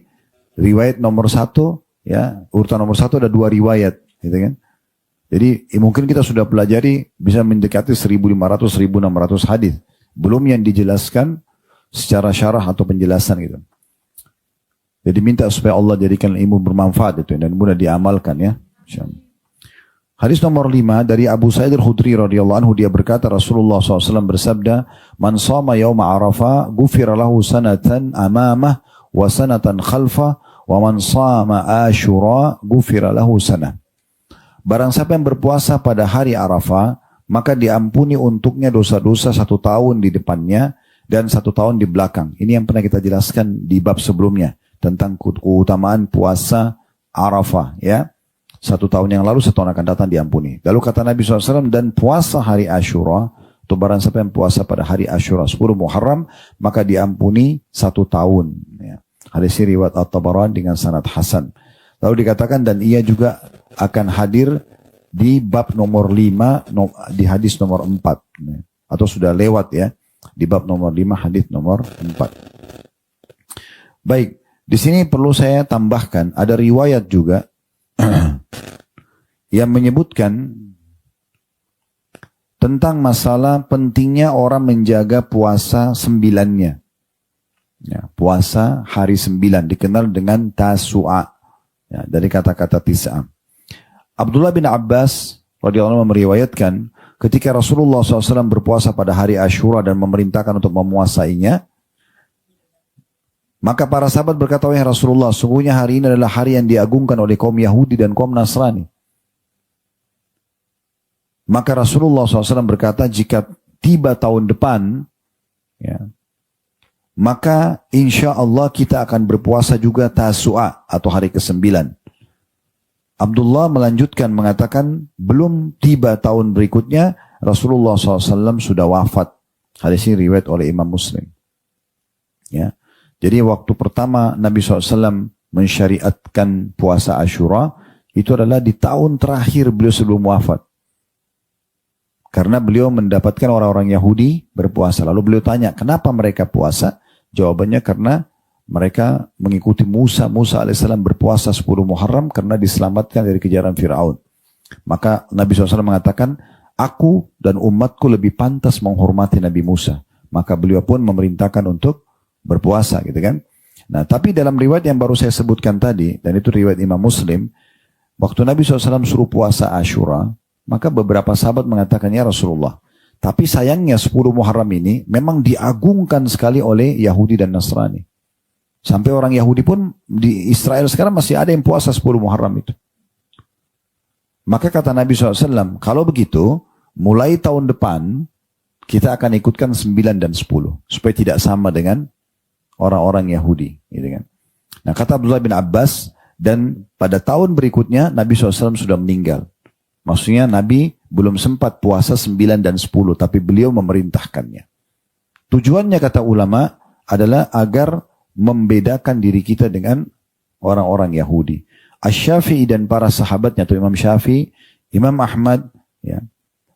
riwayat nomor 1, ya, urutan nomor 1 ada 2 riwayat, gitu kan? Jadi mungkin kita sudah pelajari bisa mendekati 1500-1600 hadis, belum yang dijelaskan secara syarah atau penjelasan gitu. Jadi minta supaya Allah jadikan ilmu bermanfaat itu dan mudah diamalkan ya. Hadis nomor 5 dari Abu Sa'id al-Khudri radhiyallahu anhu, dia berkata Rasulullah SAW bersabda, "Man shama yawma Arafah, ghufira lahu sanatan amamah wa sanatan khalfah, wa man shama Ashura, ghufira lahu sanah." Barang siapa yang berpuasa pada hari Arafah, maka diampuni untuknya dosa-dosa 1 tahun di depannya dan 1 tahun di belakang. Ini yang pernah kita jelaskan di bab sebelumnya tentang keutamaan puasa Arafah ya. 1 tahun yang lalu, 1 tahun akan datang diampuni. Lalu kata Nabi SAW, dan puasa hari Ashura, atau barang siapa yang puasa pada hari Ashura 10 Muharram, maka diampuni 1 tahun. Ya. Hadis riwayat At-Tabarani dengan sanad hasan. Lalu dikatakan dan ia juga akan hadir di bab nomor 5, di hadis nomor 4. Ya. Atau sudah lewat ya, di bab nomor 5, hadis nomor 4. Baik, di sini perlu saya tambahkan, ada riwayat juga yang menyebutkan tentang masalah pentingnya orang menjaga puasa 9-nya. Ya, puasa hari 9 dikenal dengan Tasu'a. Ya, dari kata-kata Tis'a. Abdullah bin Abbas radhiyallahu anhu meriwayatkan ketika Rasulullah SAW berpuasa pada hari Ashura dan memerintahkan untuk memuasainya, maka para sahabat berkata, "Wahai Rasulullah, sungguhnya hari ini adalah hari yang diagungkan oleh kaum Yahudi dan kaum Nasrani." Maka Rasulullah SAW berkata, jika tiba tahun depan, ya, maka insya Allah kita akan berpuasa juga Tasu'a atau hari ke-9. Abdullah melanjutkan mengatakan, belum tiba tahun berikutnya, Rasulullah SAW sudah wafat. Hadis ini riwayat oleh Imam Muslim. Ya. Jadi waktu pertama Nabi SAW mensyariatkan puasa Ashura, itu adalah di tahun terakhir beliau sebelum wafat. Karena beliau mendapatkan orang-orang Yahudi berpuasa. Lalu beliau tanya, kenapa mereka puasa? Jawabannya karena mereka mengikuti Musa. Musa alaihissalam berpuasa 10 Muharram karena diselamatkan dari kejaran Fir'aun. Maka Nabi SAW mengatakan, aku dan umatku lebih pantas menghormati Nabi Musa. maka beliau pun memerintahkan untuk berpuasa gitu kan. Nah, tapi dalam riwayat yang baru saya sebutkan tadi, dan itu riwayat Imam Muslim, waktu Nabi SAW suruh puasa Ashura, maka beberapa sahabat mengatakan, ya Rasulullah, tapi sayangnya 10 Muharram ini memang diagungkan sekali oleh Yahudi dan Nasrani. Sampai orang Yahudi pun di Israel sekarang masih ada yang puasa 10 Muharram itu. Maka kata Nabi SAW, kalau begitu, mulai tahun depan, kita akan ikutkan 9 dan 10. Supaya tidak sama dengan orang-orang Yahudi. Gitu kan. Nah kata Abdullah bin Abbas, dan pada tahun berikutnya, Nabi SAW sudah meninggal. Maksudnya Nabi belum sempat puasa 9 dan 10, tapi beliau memerintahkannya. Tujuannya kata ulama adalah agar membedakan diri kita dengan orang-orang Yahudi. Asy-Syafi'i dan para sahabatnya, atau Imam Syafi'i, Imam Ahmad, ya,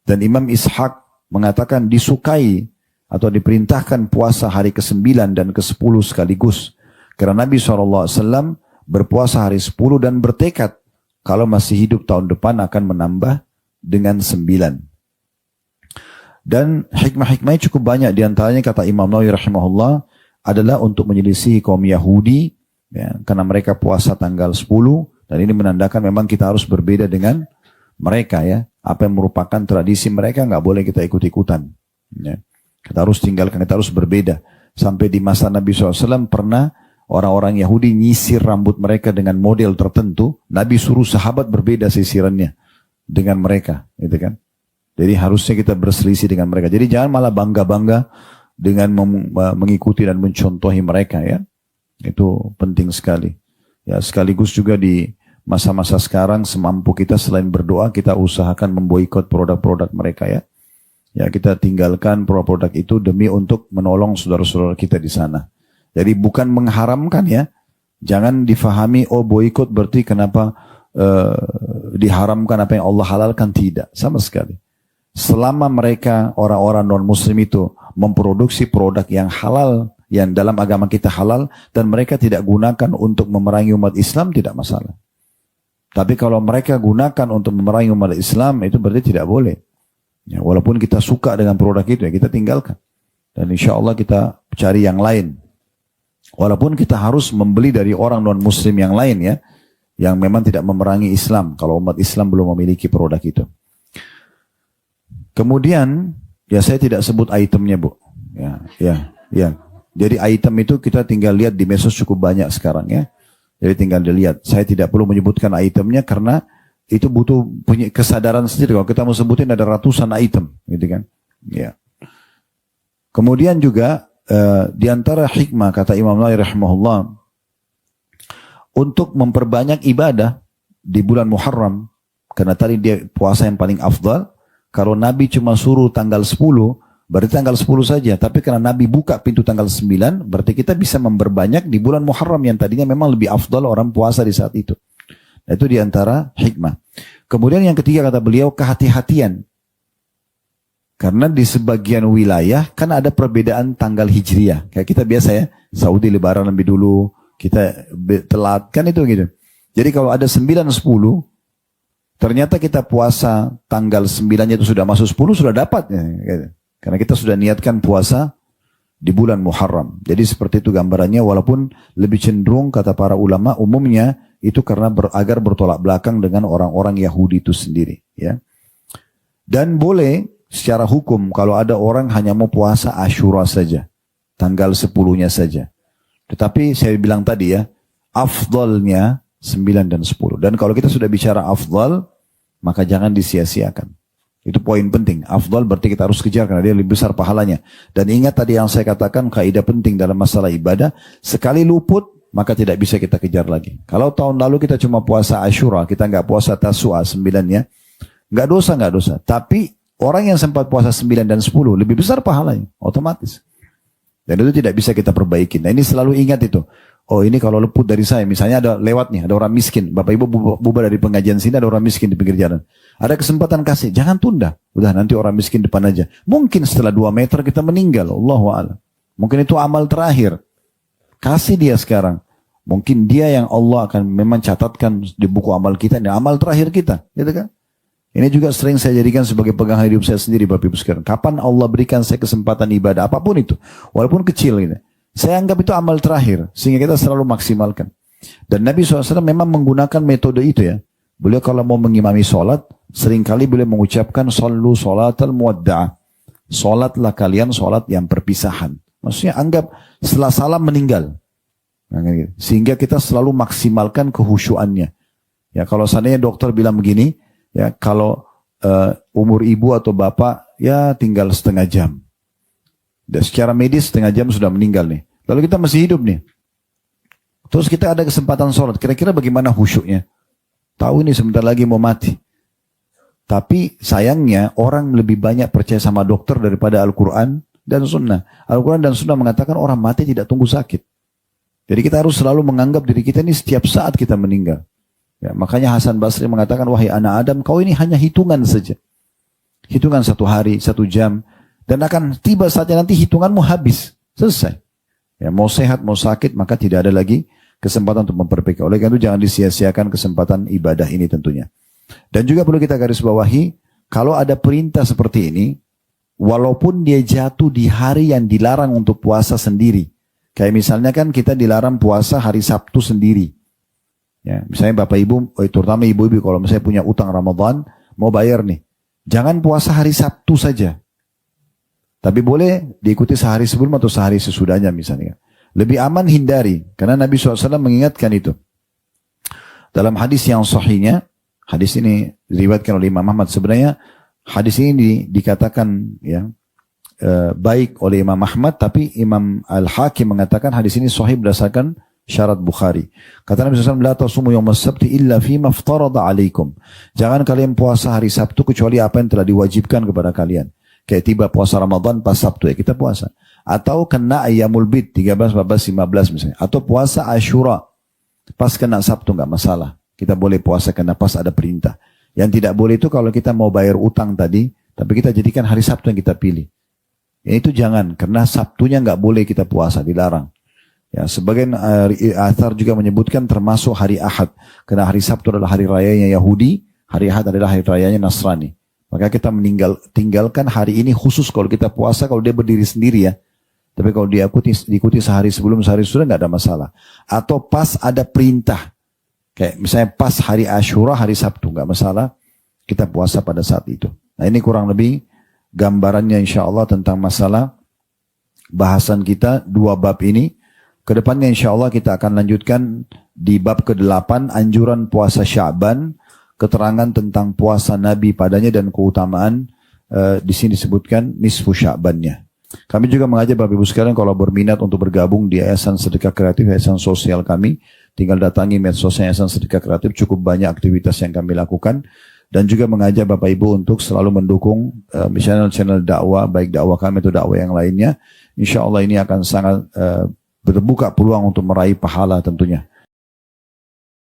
dan Imam Ishaq mengatakan disukai atau diperintahkan puasa hari ke-9 dan ke-10 sekaligus. Karena Nabi SAW berpuasa hari 10 dan bertekad kalau masih hidup tahun depan akan menambah dengan 9. Dan hikmah-hikmahnya cukup banyak. Di antaranya kata Imam Nawawi rahimahullah adalah untuk menyelisihi kaum Yahudi, ya, karena mereka puasa tanggal 10, dan ini menandakan memang kita harus berbeda dengan mereka, ya. Apa yang merupakan tradisi mereka nggak boleh kita ikut-ikutan, ya. Kita harus tinggalkan, kita harus berbeda. Sampai di masa Nabi SAW pernah orang-orang Yahudi nyisir rambut mereka dengan model tertentu. Nabi suruh sahabat berbeda sisirannya dengan mereka, gitu kan. Jadi harusnya kita berselisih dengan mereka. Jadi jangan malah bangga-bangga dengan mengikuti dan mencontohi mereka, ya. Itu penting sekali. Ya, sekaligus juga di masa-masa sekarang semampu kita selain berdoa, kita usahakan memboikot produk-produk mereka, ya. Ya, kita tinggalkan produk-produk itu demi untuk menolong saudara-saudara kita di sana. Jadi bukan mengharamkan, ya. Jangan difahami, oh boikot berarti kenapa diharamkan apa yang Allah halalkan. Tidak, sama sekali. Selama mereka orang-orang non-muslim itu memproduksi produk yang halal, yang dalam agama kita halal, dan mereka tidak gunakan untuk memerangi umat Islam, tidak masalah. Tapi kalau mereka gunakan untuk memerangi umat Islam, itu berarti tidak boleh. Ya, walaupun kita suka dengan produk itu, ya kita tinggalkan. Dan insya Allah kita cari yang lain. Walaupun kita harus membeli dari orang non-muslim yang lain, ya, yang memang tidak memerangi Islam, kalau umat Islam belum memiliki produk itu. Kemudian, ya saya tidak sebut itemnya, Bu. Ya. Jadi item itu kita tinggal lihat di medsos cukup banyak sekarang, ya. Jadi tinggal dilihat. Saya tidak perlu menyebutkan itemnya karena itu butuh punya kesadaran sendiri. Kalau kita mau sebutin ada ratusan item, gitu kan. Ya. Kemudian juga di antara hikmah kata Imam Nawawi rahimahullah untuk memperbanyak ibadah di bulan Muharram, karena tadi dia puasa yang paling afdal. Kalau Nabi cuma suruh tanggal 10, berarti tanggal 10 saja. Tapi karena Nabi buka pintu tanggal 9, berarti kita bisa memperbanyak di bulan Muharram yang tadinya memang lebih afdal orang puasa di saat itu. Nah, itu diantara hikmah. Kemudian yang ketiga kata beliau, kehati-hatian. Karena di sebagian wilayah kan ada perbedaan tanggal hijriah. Kayak kita biasa, ya, Saudi lebaran lebih dulu, kita telat, kan itu gitu. Jadi kalau ada 9-10, ternyata kita puasa tanggal 9-nya itu sudah masuk 10, sudah dapat. Ya, gitu. Karena kita sudah niatkan puasa di bulan Muharram. Jadi seperti itu gambarannya, walaupun lebih cenderung kata para ulama umumnya itu karena agar bertolak belakang dengan orang-orang Yahudi itu sendiri. Ya. Dan boleh secara hukum kalau ada orang hanya mau puasa Ashura saja, tanggal 10-nya saja. Tetapi saya bilang tadi, ya, afdalnya 9 dan 10. Dan kalau kita sudah bicara afdal, maka jangan disia-siakan. Itu poin penting. Afdal berarti kita harus kejar karena dia lebih besar pahalanya. Dan ingat tadi yang saya katakan, kaidah penting dalam masalah ibadah, sekali luput maka tidak bisa kita kejar lagi. Kalau tahun lalu kita cuma puasa Ashura, kita nggak puasa Tasu'a 9-nya, nggak dosa. Tapi orang yang sempat puasa 9 dan 10 lebih besar pahalanya, otomatis. Dan itu tidak bisa kita perbaiki. Nah ini selalu ingat itu. Oh ini kalau luput dari saya, misalnya ada lewat nih, ada orang miskin. Bapak Ibu bubar dari pengajian sini, ada orang miskin di pinggir jalan. Ada kesempatan kasih, jangan tunda. Udah nanti orang miskin depan aja. Mungkin setelah 2 meter kita meninggal, Allahu a'lam. Mungkin itu amal terakhir. Kasih dia sekarang. Mungkin dia yang Allah akan memang catatkan di buku amal kita, ini amal terakhir kita. Gitu kan? Ini juga sering saya jadikan sebagai pegangan hidup saya sendiri, Bapak Ibu sekalian. Kapan Allah berikan saya kesempatan ibadah, apapun itu, walaupun kecil gitu. Saya anggap itu amal terakhir, sehingga kita selalu maksimalkan. Dan Nabi SAW memang menggunakan metode itu ya. Beliau kalau mau mengimami sholat, seringkali beliau mengucapkan, Sallu sholatal muwadda'ah. Sholatlah kalian sholat yang perpisahan. Maksudnya anggap setelah salam meninggal. Sehingga kita selalu maksimalkan kehusyuannya. Ya, kalau seandainya dokter bilang begini, ya kalau umur ibu atau bapak ya tinggal setengah jam. Dan secara medis setengah jam sudah meninggal nih. Lalu kita masih hidup nih. Terus kita ada kesempatan sholat. Kira-kira bagaimana khusyuknya? Tahu ini sebentar lagi mau mati. Tapi sayangnya orang lebih banyak percaya sama dokter daripada Al-Quran dan Sunnah. Al-Quran dan Sunnah mengatakan orang mati tidak tunggu sakit. Jadi kita harus selalu menganggap diri kita ini setiap saat kita meninggal. Ya, makanya Hasan Basri mengatakan, wahai anak Adam, kau ini hanya hitungan saja. Hitungan 1 hari, 1 jam. Dan akan tiba saatnya nanti hitunganmu habis. Selesai. Ya, mau sehat, mau sakit, maka tidak ada lagi kesempatan untuk memperbaiki. Oleh karena itu jangan disia-siakan kesempatan ibadah ini tentunya. Dan juga perlu kita garis bawahi, kalau ada perintah seperti ini, walaupun dia jatuh di hari yang dilarang untuk puasa sendiri. Kayak misalnya kan kita dilarang puasa hari Sabtu sendiri. Ya, misalnya Bapak Ibu, terutama ibu-ibu kalau misalnya punya utang Ramadan, mau bayar nih. Jangan puasa hari Sabtu saja. Tapi boleh diikuti sehari sebelum atau sehari sesudahnya misalnya. Lebih aman hindari. Karena Nabi SAW mengingatkan itu. Dalam hadis yang sahihnya, hadis ini diriwayatkan oleh Imam Ahmad. Sebenarnya hadis ini dikatakan ya baik oleh Imam Ahmad, tapi Imam Al-Hakim mengatakan hadis ini sahih berdasarkan syarat Bukhari. Kata Nabi SAW, la tasumu yawmas sabti illa fima aftarada alaikum. Jangan kalian puasa hari Sabtu kecuali apa yang telah diwajibkan kepada kalian. Kayak tiba puasa Ramadan pas Sabtu ya kita puasa. Atau kena ayyamul bid 13, 14, 15 misalnya. Atau puasa Asyura pas kena Sabtu nggak masalah. Kita boleh puasa karena pas ada perintah. Yang tidak boleh itu kalau kita mau bayar utang tadi, tapi kita jadikan hari Sabtu yang kita pilih. Ya itu jangan, karena Sabtunya nggak boleh kita puasa, dilarang. Ya, sebagian athar juga menyebutkan termasuk hari Ahad. Karena hari Sabtu adalah hari rayanya Yahudi, hari Ahad adalah hari rayanya Nasrani. Maka kita tinggalkan hari ini khusus kalau kita puasa, kalau dia berdiri sendiri ya. Tapi kalau diikuti sehari sebelum, sehari sudah nggak ada masalah. Atau pas ada perintah. Kayak misalnya pas hari Asyura, hari Sabtu, nggak masalah. Kita puasa pada saat itu. Nah ini kurang lebih gambarannya insya Allah tentang masalah bahasan kita 2 bab ini. Kedepannya insya Allah kita akan lanjutkan di bab ke-8 anjuran puasa Sya'ban, keterangan tentang puasa Nabi padanya dan keutamaan di sini disebutkan nisfu Sya'bannya. Kami juga mengajak Bapak Ibu sekalian kalau berminat untuk bergabung di Yayasan Sedekah Kreatif, Yayasan Sosial kami, tinggal datangi medsosnya Yayasan Sedekah Kreatif, cukup banyak aktivitas yang kami lakukan. Dan juga mengajak Bapak Ibu untuk selalu mendukung channel-channel dakwah, baik dakwah kami atau dakwah yang lainnya. Insya Allah ini akan sangat berbuka peluang untuk meraih pahala tentunya.